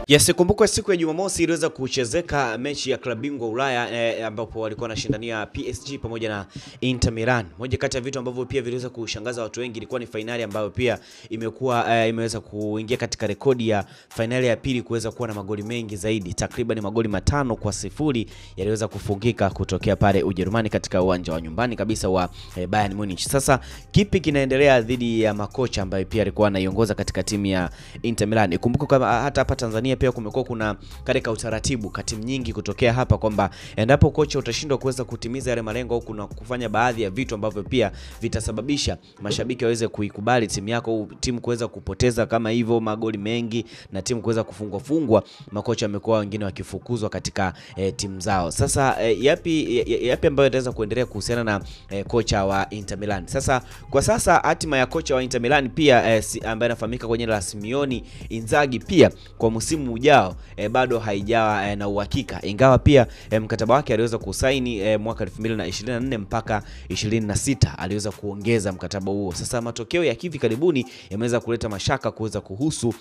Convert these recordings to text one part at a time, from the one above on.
Yes, kumbuka siku ya Jumamosi iliweza kuchezeka mechi ya klabu bingwa Ulaya ambapo walikuwa wanashindania PSG pamoja na Inter Milan. Moja kati ya vitu ambavyo pia viliweza kushangaza watu wengi ilikuwa ni finali ambayo pia imeweza kuingia katika rekodi ya finali ya pili kuweza kuwa na magoli mengi zaidi. Takriban magoli 5-0 yaliweza kufungika kutokea pale Ujerumani katika uwanja wa nyumbani kabisa wa Bayern Munich. Sasa kipi kinaendelea dhidi ya makocha ambaye pia alikuwa anaiongoza katika timu ya Inter Milan? Kumbuka kama hata hapa Tanzania pia kumekuwa kuna katika utaratibu katimu nyingi kutokea hapa kwamba endapo kocha utashindwa kuweza kutimiza yale malengo au kuna kufanya baadhi ya vitu ambavyo pia vitasababisha mashabiki waweze kuikubali timu yako, timu kuweza kupoteza kama hivyo magoli mengi na timu kuweza kufungwa, makocha wamekuwa wengine wakifukuzwa katika timu zao. Sasa yapi ambayo yataweza kuendelea kuhusiana na kocha wa Inter Milan? Sasa kwa sasa hatima ya kocha wa Inter Milan pia ambaye anafahamika kwa jina la Simone Inzaghi pia kwa msimu ujao bado haijawa na uhakika, ingawa pia mkataba wake aliweza kusaini mwaka 2024 mpaka 26 aliweza kuongeza mkataba huo. Sasa matokeo ya hivi karibuni yameweza kuleta mashaka kuweza kuhusu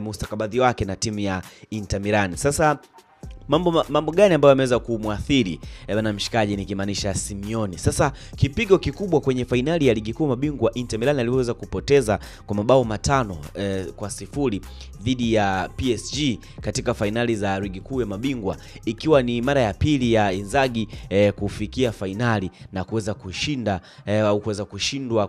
mustakabali wake na timu ya Inter Milan. Sasa mambo gani ambayo yameweza kumwathiri bwana mshikaji, nikimaanisha Simeone? Sasa kipigo kikubwa kwenye finali ya ligi kuu mabingwa, Inter Milan aliweza kupoteza kwa mabao 5-0 dhidi ya PSG katika finali za ligi kuu ya mabingwa, ikiwa ni mara ya pili ya Inzaghi kufikia finali na kuweza kushinda au kuweza kushindwa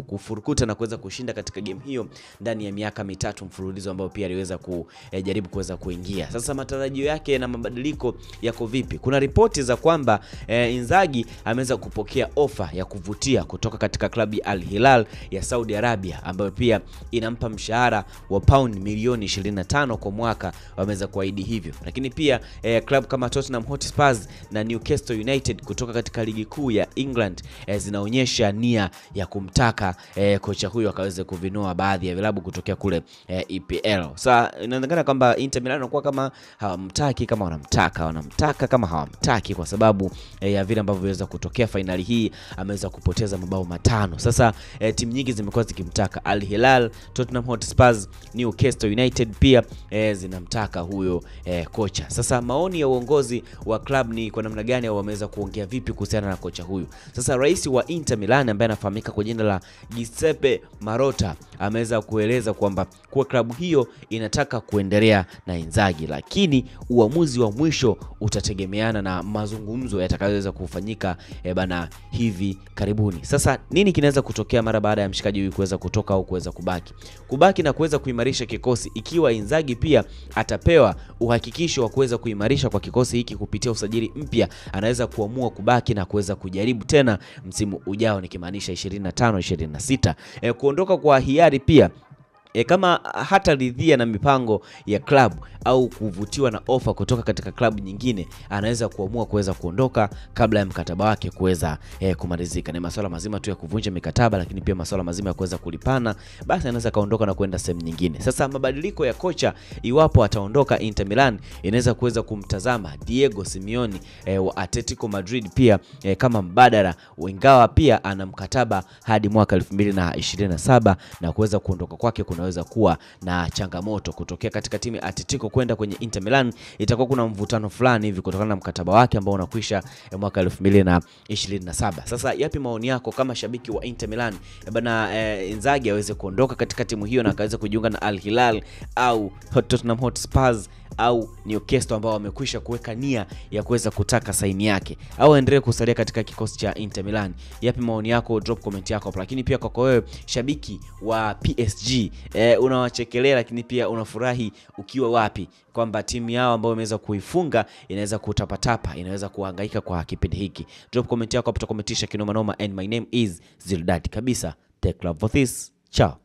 kufurukuta na kuweza kushinda katika game hiyo ndani ya miaka 3 mfululizo ambayo pia aliweza kujaribu kuweza kuingia. Sasa matarajio yake na mabadiliko yako vipi? Kuna ripoti za kwamba Inzaghi ameweza kupokea ofa ya kuvutia kutoka katika klabu ya Al Hilal ya Saudi Arabia ambayo pia inampa mshahara wa pound milioni 25 kwa mwaka, wameweza kuahidi hivyo. Lakini pia klabu kama Tottenham Hotspur na Newcastle United kutoka katika ligi kuu ya England zinaonyesha nia ya kumtaka kocha huyo akaweze kuvinoa baadhi ya vilabu kutokea kule EPL. Sasa inaonekana kwamba Inter Milan wanakuwa kama hawamtaki kama wanamtaka kama hawamtaki, kwa sababu ya vile ambavyo viweza kutokea finali hii ameweza kupoteza mabao 5. Sasa timu nyingi zimekuwa zikimtaka. Al Hilal, Tottenham Hotspur, Newcastle United pia zinamtaka huyo kocha. Sasa maoni ya uongozi wa club ni kwa namna gani au wameweza kuongea vipi kuhusiana na kocha huyu? Sasa rais wa Inter Milan ambaye anafahamika kwa jina la Giuseppe Marotta ameweza kueleza kwamba kwa klabu hiyo inataka kuendelea na Inzaghi, lakini uamuzi wa mwisho utategemeana na mazungumzo yatakayoweza kufanyika bana hivi karibuni. Sasa nini kinaweza kutokea mara baada ya mshikaji huyu kuweza kutoka au kuweza kubaki na kuweza kuimarisha kikosi, ikiwa Inzaghi pia atapewa uhakikisho wa kuweza kuimarisha kwa kikosi hiki kupitia usajili mpya, anaweza kuamua kubaki na kuweza kujaribu tena msimu ujao, nikimaanisha 25-26 kuondoka kwa hiari pia. Kama hata ridhia na mipango ya club au kuvutiwa na ofa kutoka katika club nyingine, anaweza kuamua kuweza kuondoka kabla ya mkataba wake kuweza kumalizika. Ni masuala mazima tu ya kuvunja mikataba, lakini pia masuala mazima ya kuweza kulipana, basi anaweza kaondoka na kwenda sehemu nyingine. Sasa mabadiliko ya kocha, iwapo ataondoka Inter Milan, inaweza kuweza kumtazama Diego Simeone wa Atletico Madrid pia kama mbadala, ingawa pia ana mkataba hadi mwaka 2027 na kuweza kuondoka kwake kunaweza kuwa na changamoto. Kutokea katika timu ya Atletico kwenda kwenye Inter Milan itakuwa kuna mvutano fulani hivi kutokana na mkataba wake ambao unakwisha mwaka 2027. Sasa yapi maoni yako kama shabiki wa Inter Milan bana, Inzaghi aweze kuondoka katika timu hiyo na akaweza kujiunga na Al Hilal au Tottenham Hotspur au Newcastle ambao wamekwisha kuweka nia ya kuweza kutaka saini yake, au endelee kusalia katika kikosi cha Inter Milan? Yapi maoni yako? Drop comment yako hapo. Lakini pia kwa wewe shabiki wa PSG, unawachekelea lakini pia unafurahi ukiwa wapi kwamba timu yao ambayo imeweza kuifunga inaweza kutapatapa, inaweza kuhangaika kwa kipindi hiki? Drop comment yako hapo, tutakomentisha kinoma noma. And my name is Zildad kabisa. Take love for this. Ciao.